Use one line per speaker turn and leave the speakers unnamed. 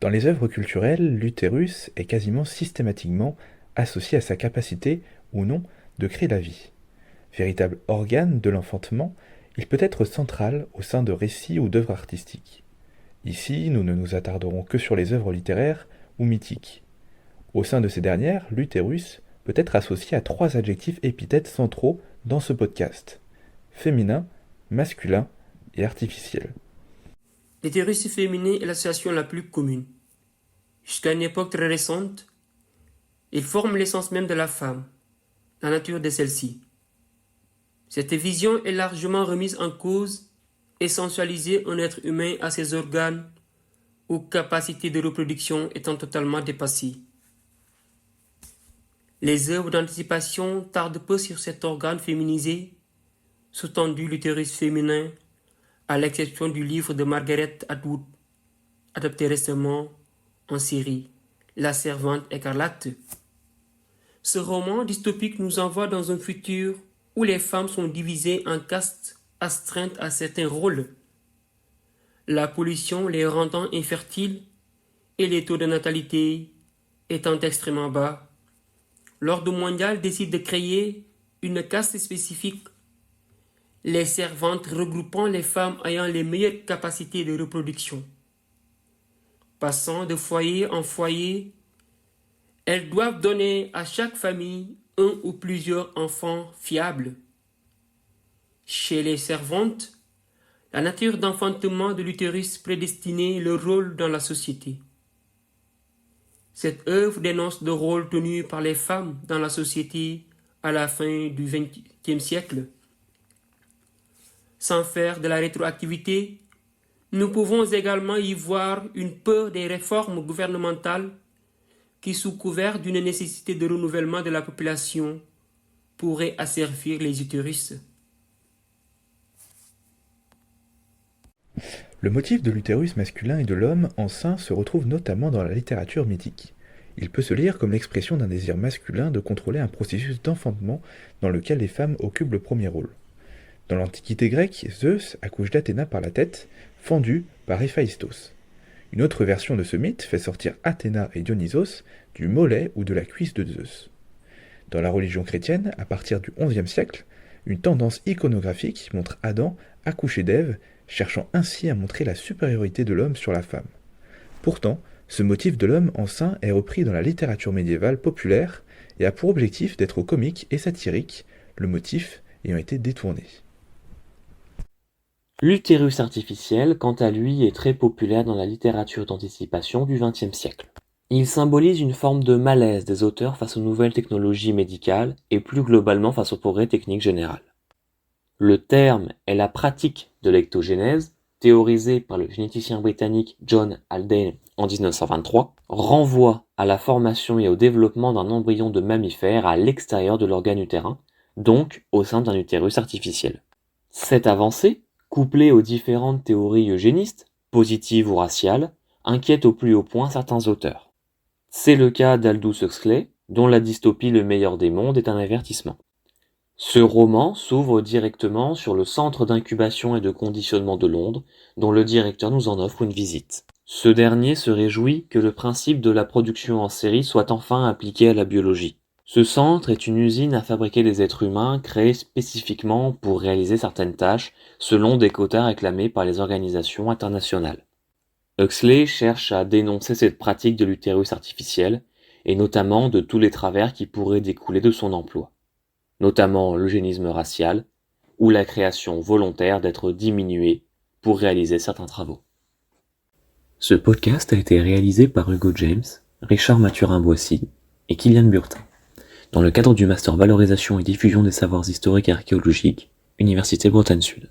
Dans les œuvres culturelles, l'utérus est quasiment systématiquement associé à sa capacité, ou non, de créer la vie. Véritable organe de l'enfantement, il peut être central au sein de récits ou d'œuvres artistiques. Ici, nous ne nous attarderons que sur les œuvres littéraires ou mythiques. Au sein de ces dernières, l'utérus peut être associé à trois adjectifs épithètes centraux dans ce podcast: féminin, masculin et artificiel.
L'utérus féminin est l'association la plus commune. Jusqu'à une époque très récente, il forme l'essence même de la femme, la nature de celle-ci. Cette vision est largement remise en cause et sensualisée un être humain à ses organes ou capacités de reproduction étant totalement dépassées. Les œuvres d'anticipation tardent peu sur cet organe féminisé, sous-tendu l'utérus féminin, à l'exception du livre de Margaret Atwood, adapté récemment en série, La Servante écarlate. Ce roman dystopique nous envoie dans un futur où les femmes sont divisées en castes astreintes à certains rôles, la pollution les rendant infertiles et les taux de natalité étant extrêmement bas. L'ordre mondial décide de créer une caste spécifique, les servantes regroupant les femmes ayant les meilleures capacités de reproduction. Passant de foyer en foyer, elles doivent donner à chaque famille un ou plusieurs enfants fiables. Chez les servantes, la nature d'enfantement de l'utérus prédestinait leur rôle dans la société. Cette œuvre dénonce le rôle tenu par les femmes dans la société à la fin du XXe siècle. Sans faire de la rétroactivité, nous pouvons également y voir une peur des réformes gouvernementales qui, sous couvert d'une nécessité de renouvellement de la population, pourraient asservir les utérus.
Le motif de l'utérus masculin et de l'homme enceint se retrouve notamment dans la littérature mythique. Il peut se lire comme l'expression d'un désir masculin de contrôler un processus d'enfantement dans lequel les femmes occupent le premier rôle. Dans l'Antiquité grecque, Zeus accouche d'Athéna par la tête, fendue par Héphaïstos. Une autre version de ce mythe fait sortir Athéna et Dionysos du mollet ou de la cuisse de Zeus. Dans la religion chrétienne, à partir du XIe siècle, une tendance iconographique montre Adam accouché d'Ève, cherchant ainsi à montrer la supériorité de l'homme sur la femme. Pourtant, ce motif de l'homme enceint est repris dans la littérature médiévale populaire et a pour objectif d'être comique et satirique, le motif ayant été détourné.
L'utérus artificiel, quant à lui, est très populaire dans la littérature d'anticipation du XXe siècle. Il symbolise une forme de malaise des auteurs face aux nouvelles technologies médicales et plus globalement face au progrès technique général. Le terme est la pratique de l'ectogénèse, théorisée par le généticien britannique John Haldane en 1923, renvoie à la formation et au développement d'un embryon de mammifère à l'extérieur de l'organe utérin, donc au sein d'un utérus artificiel. Cette avancée, couplée aux différentes théories eugénistes, positives ou raciales, inquiète au plus haut point certains auteurs. C'est le cas d'Aldous Huxley, dont la dystopie Le meilleur des mondes est un avertissement. Ce roman s'ouvre directement sur le centre d'incubation et de conditionnement de Londres, dont le directeur nous en offre une visite. Ce dernier se réjouit que le principe de la production en série soit enfin appliqué à la biologie. Ce centre est une usine à fabriquer des êtres humains créés spécifiquement pour réaliser certaines tâches selon des quotas réclamés par les organisations internationales. Huxley cherche à dénoncer cette pratique de l'utérus artificiel et notamment de tous les travers qui pourraient découler de son emploi, notamment l'eugénisme racial ou la création volontaire d'êtres diminués pour réaliser certains travaux. Ce podcast a été réalisé par Hugo James, Richard Mathurin-Boissy et Kylian Burtin, dans le cadre du Master Valorisation et Diffusion des Savoirs Historiques et Archéologiques, Université Bretagne Sud.